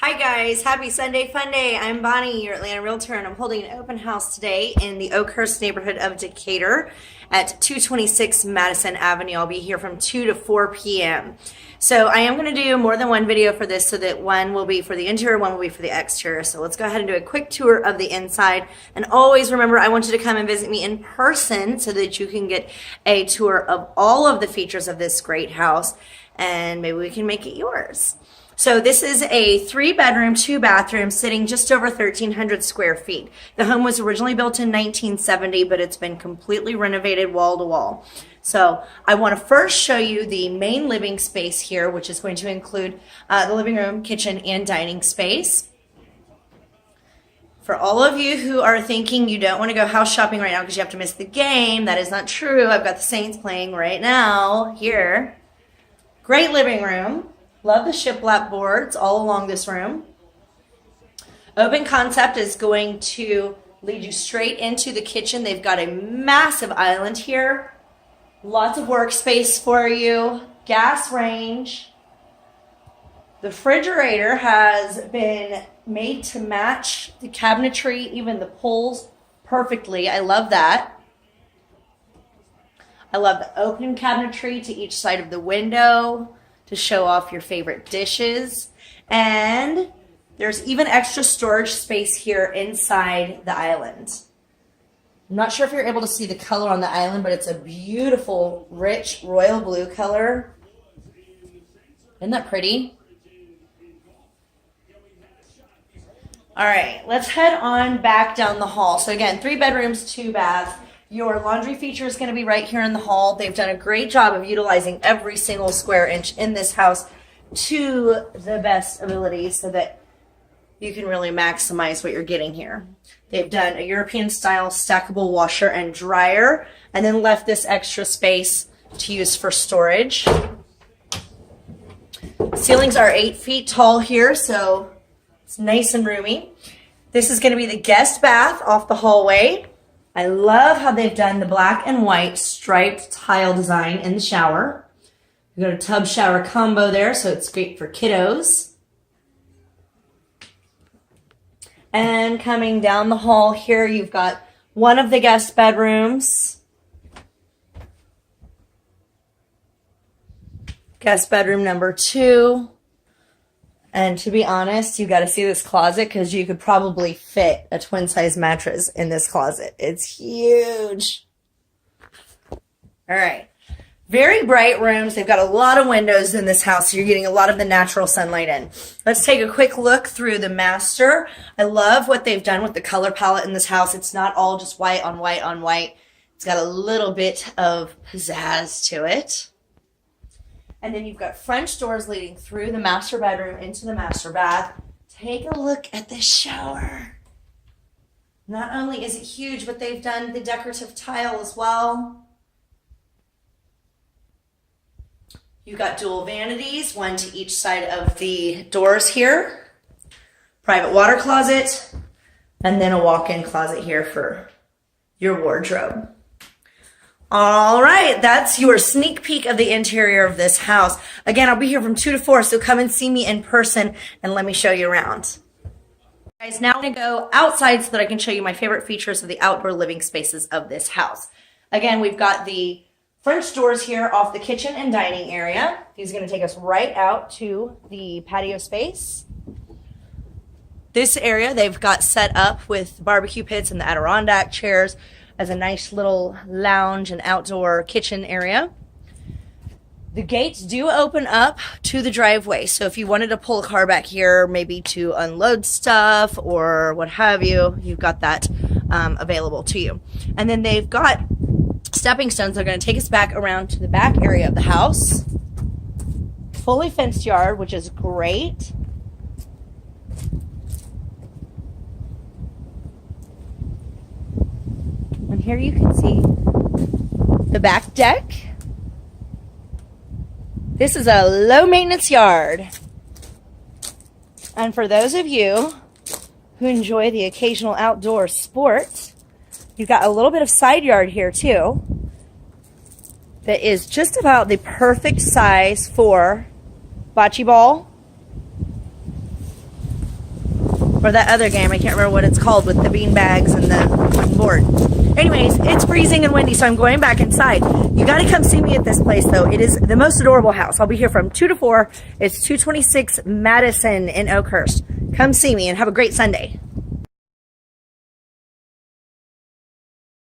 Hi guys, happy Sunday fun day. I'm Bonnie, your Atlanta Realtor, and I'm holding an open house today in the Oakhurst neighborhood of Decatur at 226 Madison Avenue. I'll be here from 2 to 4 p.m. So I am going to do more than one video for this so that one will be for the interior, one will be for the exterior. So let's go ahead and do a quick tour of the inside. And always remember, I want you to come and visit me in person so that you can get a tour of all of the features of this great house, and maybe we can make it yours. So this is a 3-bedroom, 2-bathroom sitting just over 1,300 square feet. The home was originally built in 1970, but it's been completely renovated wall to wall. So I want to first show you the main living space here, which is going to include the living room, kitchen, and dining space. For all of you who are thinking you don't want to go house shopping right now because you have to miss the game, that is not true. I've got the Saints playing right now here. Great living room. Love the shiplap boards all along this room. Open concept is going to lead you straight into the kitchen. They've got a massive island here. Lots of workspace for you. Gas range. The refrigerator has been made to match the cabinetry, even the pulls, perfectly. I love that. I love the open cabinetry to each side of the window to show off your favorite dishes. And there's even extra storage space here inside the island. I'm not sure if you're able to see the color on the island, but it's a beautiful, rich royal blue color. Isn't that pretty? All right, let's head on back down the hall. So again, 3 bedrooms, 2 baths. Your laundry feature is going to be right here in the hall. They've done a great job of utilizing every single square inch in this house to the best ability so that you can really maximize what you're getting here. They've done a European style stackable washer and dryer and then left this extra space to use for storage. Ceilings are 8 feet tall here, so it's nice and roomy. This is going to be the guest bath off the hallway. I love how they've done the black and white striped tile design in the shower. We've got a tub shower combo there, so it's great for kiddos. And coming down the hall here, you've got one of the guest bedrooms. Guest bedroom number 2. And to be honest, you got to see this closet because you could probably fit a twin-size mattress in this closet. It's huge. All right. Very bright rooms. They've got a lot of windows in this house, so you're getting a lot of the natural sunlight in. Let's take a quick look through the master. I love what they've done with the color palette in this house. It's not all just white on white on white. It's got a little bit of pizzazz to it. And then you've got French doors leading through the master bedroom into the master bath. Take a look at this shower. Not only is it huge, but they've done the decorative tile as well. You've got dual vanities, one to each side of the doors here. Private water closet, and then a walk-in closet here for your wardrobe. All right, that's your sneak peek of the interior of this house. Again, I'll be here from 2 to 4, so come and see me in person and let me show you around. Guys, now I'm going to go outside so that I can show you my favorite features of the outdoor living spaces of this house. Again, we've got the French doors here off the kitchen and dining area. These are going to take us right out to the patio space. This area they've got set up with barbecue pits and the Adirondack chairs as a nice little lounge and outdoor kitchen area. The gates do open up to the driveway, so if you wanted to pull a car back here, maybe to unload stuff or what have you, you've got that available to you. And then they've got stepping stones that are going to take us back around to the back area of the house. Fully fenced yard, which is great. And here you can see the back deck. This is a low maintenance yard. And for those of you who enjoy the occasional outdoor sport, you've got a little bit of side yard here too that is just about the perfect size for bocce ball or that other game. I can't remember what it's called with the bean bags and the wooden board. Anyways, it's freezing and windy, so I'm going back inside. You got to come see me at this place, though. It is the most adorable house. I'll be here from 2 to 4. It's 226 Madison in Oakhurst. Come see me and have a great Sunday.